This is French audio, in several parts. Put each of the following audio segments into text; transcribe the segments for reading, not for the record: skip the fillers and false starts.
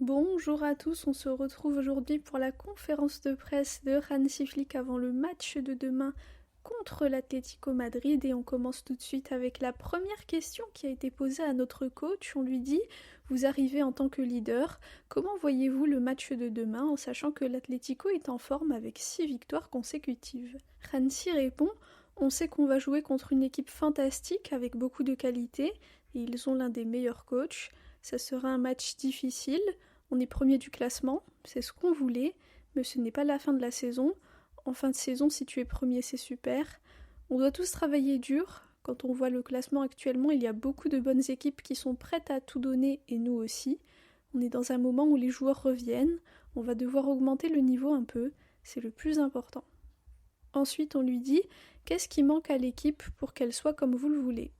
Bonjour à tous, on se retrouve aujourd'hui pour la conférence de presse de Hansi Flick avant le match de demain contre l'Atlético Madrid et on commence tout de suite avec la première question qui a été posée à notre coach. On lui dit « Vous arrivez en tant que leader, comment voyez-vous le match de demain en sachant que l'Atlético est en forme avec 6 victoires consécutives ?» Hansi répond « On sait qu'on va jouer contre une équipe fantastique avec beaucoup de qualité et ils ont l'un des meilleurs coachs. Ça sera un match difficile. On est premier du classement, c'est ce qu'on voulait, mais ce n'est pas la fin de la saison. En fin de saison, si tu es premier, c'est super. On doit tous travailler dur. Quand on voit le classement actuellement, il y a beaucoup de bonnes équipes qui sont prêtes à tout donner, et nous aussi. On est dans un moment où les joueurs reviennent. On va devoir augmenter le niveau un peu. C'est le plus important. Ensuite, on lui dit « Qu'est-ce qui manque à l'équipe pour qu'elle soit comme vous le voulez ?»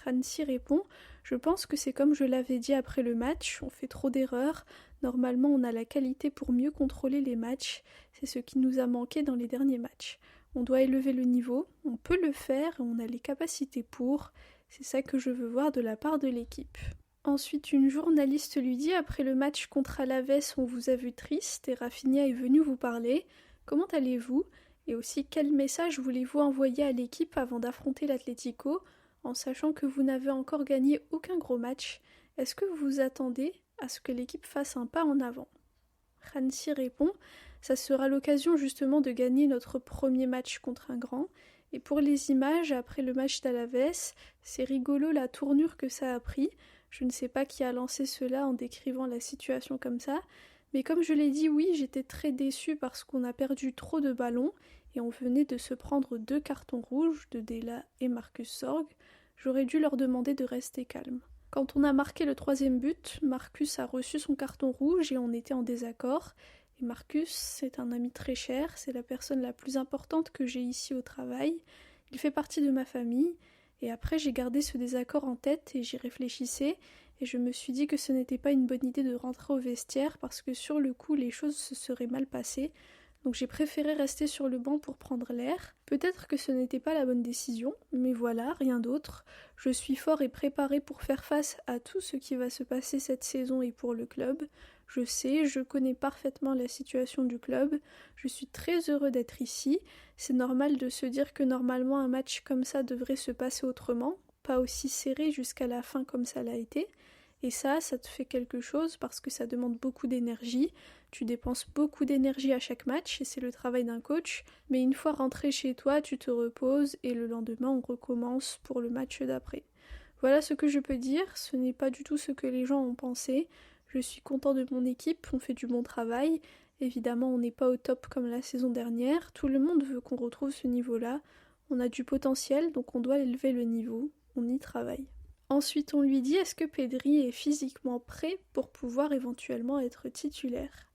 Hansi répond « Je pense que c'est comme je l'avais dit après le match, on fait trop d'erreurs, normalement on a la qualité pour mieux contrôler les matchs, c'est ce qui nous a manqué dans les derniers matchs. On doit élever le niveau, on peut le faire et on a les capacités pour, c'est ça que je veux voir de la part de l'équipe. » Ensuite, une journaliste lui dit « Après le match contre Alaves, on vous a vu triste et Rafinha est venu vous parler. Comment allez-vous ? Et aussi, quel message voulez-vous envoyer à l'équipe avant d'affronter l'Atlético ? En sachant que vous n'avez encore gagné aucun gros match, est-ce que vous vous attendez à ce que l'équipe fasse un pas en avant ?» Hansi répond « Ça sera l'occasion justement de gagner notre premier match contre un grand, et pour les images après le match d'Alaves, c'est rigolo la tournure que ça a pris. Je ne sais pas qui a lancé cela en décrivant la situation comme ça, mais comme je l'ai dit, oui, j'étais très déçue parce qu'on a perdu trop de ballons, et on venait de se prendre 2 cartons rouges de Dela et Marcus Sorg. J'aurais dû leur demander de rester calmes. Quand on a marqué le 3e but, Marcus a reçu son carton rouge et on était en désaccord. Et Marcus, c'est un ami très cher, c'est la personne la plus importante que j'ai ici au travail. Il fait partie de ma famille. Et après, j'ai gardé ce désaccord en tête et j'y réfléchissais. Et je me suis dit que ce n'était pas une bonne idée de rentrer au vestiaire parce que sur le coup, les choses se seraient mal passées. Donc j'ai préféré rester sur le banc pour prendre l'air. Peut-être que ce n'était pas la bonne décision, mais voilà, rien d'autre. Je suis fort et préparé pour faire face à tout ce qui va se passer cette saison et pour le club. Je connais parfaitement la situation du club. Je suis très heureux d'être ici. C'est normal de se dire que normalement un match comme ça devrait se passer autrement, pas aussi serré jusqu'à la fin comme ça l'a été. Et ça te fait quelque chose parce que ça demande beaucoup d'énergie. Tu dépenses beaucoup d'énergie à chaque match et c'est le travail d'un coach. Mais une fois rentré chez toi, tu te reposes et le lendemain, on recommence pour le match d'après. Voilà ce que je peux dire. Ce n'est pas du tout ce que les gens ont pensé. Je suis content de mon équipe, on fait du bon travail. Évidemment, on n'est pas au top comme la saison dernière. Tout le monde veut qu'on retrouve ce niveau-là. On a du potentiel, donc on doit élever le niveau. On y travaille. Ensuite, on lui dit « Est-ce que Pedri est physiquement prêt pour pouvoir éventuellement être titulaire ?»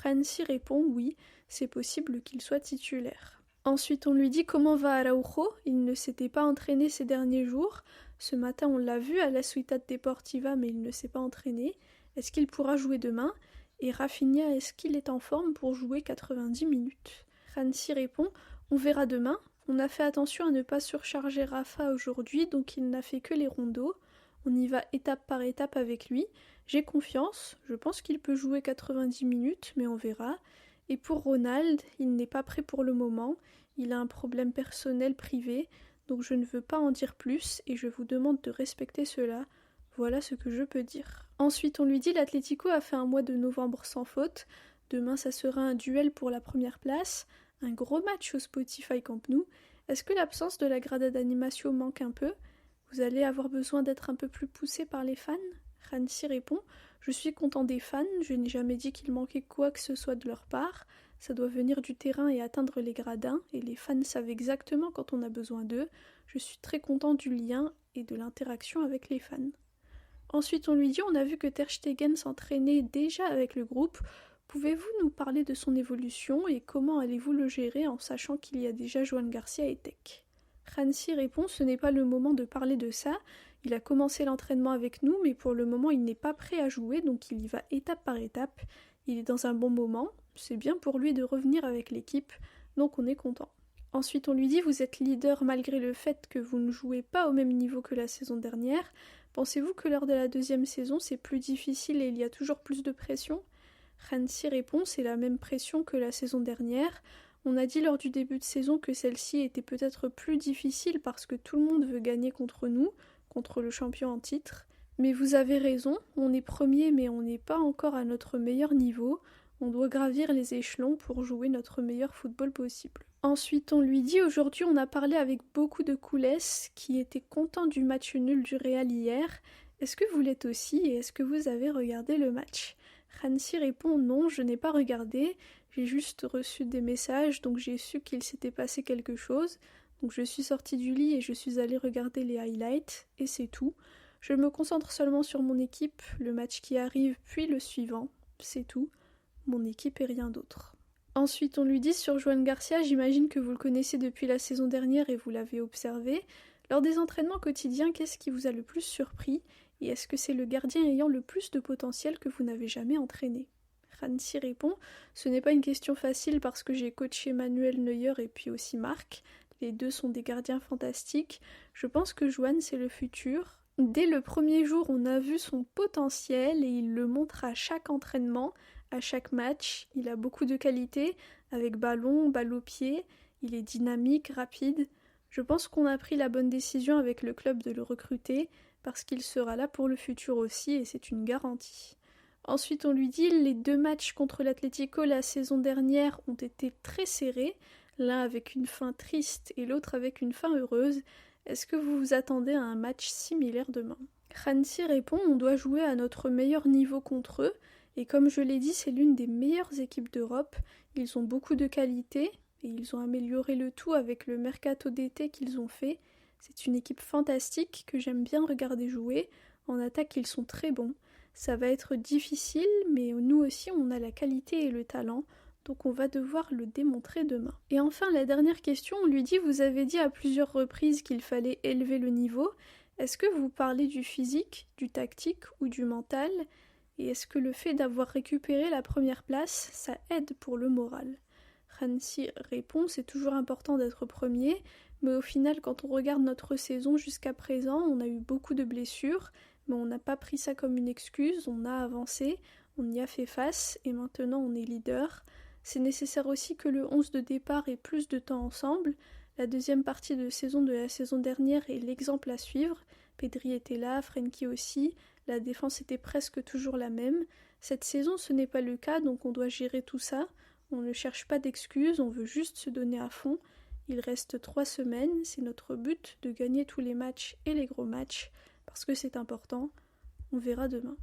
Hansi répond « Oui, c'est possible qu'il soit titulaire. » Ensuite, on lui dit « Comment va Araujo ? Il ne s'était pas entraîné ces derniers jours. Ce matin, on l'a vu à la Ciutat Deportiva, mais il ne s'est pas entraîné. Est-ce qu'il pourra jouer demain ? Et Rafinha, est-ce qu'il est en forme pour jouer 90 minutes ?» Hansi répond « On verra demain. On a fait attention à ne pas surcharger Rafa aujourd'hui, donc il n'a fait que les rondos. On y va étape par étape avec lui. J'ai confiance, je pense qu'il peut jouer 90 minutes, mais on verra. Et pour Ronald, il n'est pas prêt pour le moment. Il a un problème personnel privé, donc je ne veux pas en dire plus et je vous demande de respecter cela. Voilà ce que je peux dire. » Ensuite, on lui dit « L'Atlético a fait un mois de novembre sans faute. Demain, ça sera un duel pour la première place. Un gros match au Spotify Camp Nou. Est-ce que l'absence de la grada d'animation manque un peu ? Vous allez avoir besoin d'être un peu plus poussé par les fans ?» Hansi répond « Je suis content des fans, je n'ai jamais dit qu'il manquait quoi que ce soit de leur part. Ça doit venir du terrain et atteindre les gradins, et les fans savent exactement quand on a besoin d'eux. Je suis très content du lien et de l'interaction avec les fans. » Ensuite, on lui dit « On a vu que Ter Stegen s'entraînait déjà avec le groupe. Pouvez-vous nous parler de son évolution et comment allez-vous le gérer en sachant qu'il y a déjà Joan Garcia et Tech ?» Hansi répond « Ce n'est pas le moment de parler de ça. Il a commencé l'entraînement avec nous, mais pour le moment il n'est pas prêt à jouer, donc il y va étape par étape. Il est dans un bon moment. C'est bien pour lui de revenir avec l'équipe, donc on est content. » Ensuite, on lui dit « Vous êtes leader malgré le fait que vous ne jouez pas au même niveau que la saison dernière. Pensez-vous que lors de la deuxième saison, c'est plus difficile et il y a toujours plus de pression? Hansi répond, c'est la même pression que la saison dernière. On a dit lors du début de saison que celle-ci était peut-être plus difficile parce que tout le monde veut gagner contre nous, contre le champion en titre. Mais vous avez raison, on est premier mais on n'est pas encore à notre meilleur niveau. On doit gravir les échelons pour jouer notre meilleur football possible. Ensuite, on lui dit aujourd'hui on a parlé avec beaucoup de coulesse qui étaient contents du match nul du Real hier. Est-ce que vous l'êtes aussi et est-ce que vous avez regardé le match? Hansi répond non, je n'ai pas regardé, j'ai juste reçu des messages donc j'ai su qu'il s'était passé quelque chose. Donc je suis sortie du lit et je suis allée regarder les highlights et c'est tout. Je me concentre seulement sur mon équipe, le match qui arrive puis le suivant, c'est tout. Mon équipe et rien d'autre. Ensuite, on lui dit sur Joan Garcia, j'imagine que vous le connaissez depuis la saison dernière et vous l'avez observé. Lors des entraînements quotidiens, qu'est-ce qui vous a le plus surpris? Et est-ce que c'est le gardien ayant le plus de potentiel que vous n'avez jamais entraîné? Hansi répond, ce n'est pas une question facile parce que j'ai coaché Manuel Neuer et puis aussi Marc. Les deux sont des gardiens fantastiques. Je pense que Joan, c'est le futur. Dès le premier jour, on a vu son potentiel et il le montre à chaque entraînement, à chaque match. Il a beaucoup de qualités, avec ballon, balle au pied. Il est dynamique, rapide. Je pense qu'on a pris la bonne décision avec le club de le recruter, parce qu'il sera là pour le futur aussi et c'est une garantie. Ensuite, on lui dit les 2 matchs contre l'Atlético la saison dernière ont été très serrés, l'un avec une fin triste et l'autre avec une fin heureuse. Est-ce que vous vous attendez à un match similaire demain? Hansi répond on doit jouer à notre meilleur niveau contre eux, et comme je l'ai dit, c'est l'une des meilleures équipes d'Europe. Ils ont beaucoup de qualité, et ils ont amélioré le tout avec le mercato d'été qu'ils ont fait. C'est une équipe fantastique que j'aime bien regarder jouer. En attaque, ils sont très bons. Ça va être difficile, mais nous aussi, on a la qualité et le talent, donc on va devoir le démontrer demain. Et enfin, la dernière question, on lui dit, vous avez dit à plusieurs reprises qu'il fallait élever le niveau. Est-ce que vous parlez du physique, du tactique ou du mental? Et est-ce que le fait d'avoir récupéré la première place, ça aide pour le moral? Hansi répond, c'est toujours important d'être premier, mais au final, quand on regarde notre saison jusqu'à présent, on a eu beaucoup de blessures, mais on n'a pas pris ça comme une excuse, on a avancé, on y a fait face, et maintenant on est leader. C'est nécessaire aussi que le 11 de départ ait plus de temps ensemble. La deuxième partie de saison de la saison dernière est l'exemple à suivre. Pedri était là, Frenkie aussi, la défense était presque toujours la même. Cette saison, ce n'est pas le cas, donc on doit gérer tout ça. On ne cherche pas d'excuses, on veut juste se donner à fond. Il reste 3 semaines, c'est notre but de gagner tous les matchs et les gros matchs, parce que c'est important. On verra demain.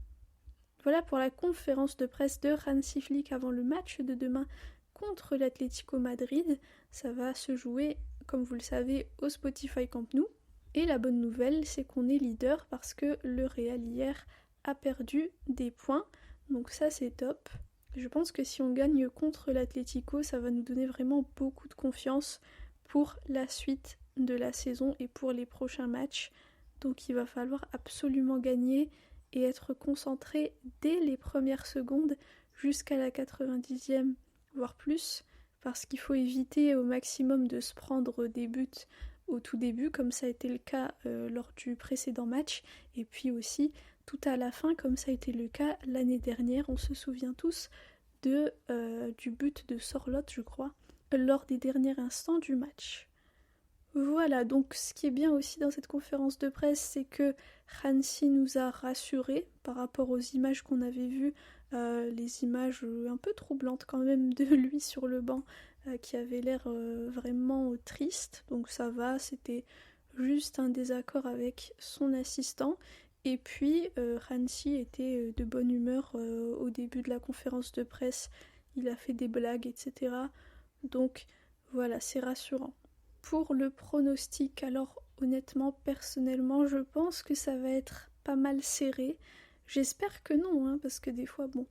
Voilà pour la conférence de presse de Hansi Flick avant le match de demain contre l'Atlético Madrid. Ça va se jouer, comme vous le savez, au Spotify Camp Nou. Et la bonne nouvelle, c'est qu'on est leader parce que le Real hier a perdu des points. Donc ça, c'est top. Je pense que si on gagne contre l'Atlético, ça va nous donner vraiment beaucoup de confiance pour la suite de la saison et pour les prochains matchs. Donc il va falloir absolument gagner et être concentré dès les premières secondes jusqu'à la 90e, voire plus, parce qu'il faut éviter au maximum de se prendre des buts au tout début, comme ça a été le cas lors du précédent match, et puis aussi tout à la fin, comme ça a été le cas l'année dernière. On se souvient tous du but de Sorloth, je crois, lors des derniers instants du match. Voilà, donc ce qui est bien aussi dans cette conférence de presse, c'est que Hansi nous a rassurés par rapport aux images qu'on avait vues, les images un peu troublantes quand même de lui sur le banc, qui avait l'air vraiment triste, donc ça va, c'était juste un désaccord avec son assistant. Et puis Hansi était de bonne humeur au début de la conférence de presse, il a fait des blagues, etc. Donc voilà, c'est rassurant. Pour le pronostic, alors honnêtement, personnellement, je pense que ça va être pas mal serré. J'espère que non, hein, parce que des fois, bon,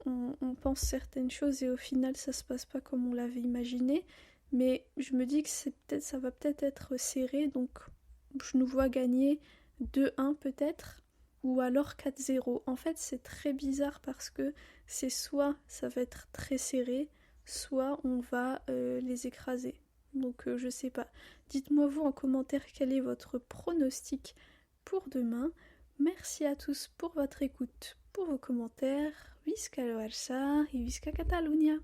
on pense certaines choses et au final, ça se passe pas comme on l'avait imaginé. Mais je me dis que ça va peut-être être serré, donc je nous vois gagner 2-1 peut-être, ou alors 4-0. En fait, c'est très bizarre parce que c'est soit ça va être très serré, soit on va les écraser. Donc je sais pas. Dites-moi vous en commentaire quel est votre pronostic pour demain. Merci à tous pour votre écoute, pour vos commentaires. Visca le Barça et Visca Catalunya.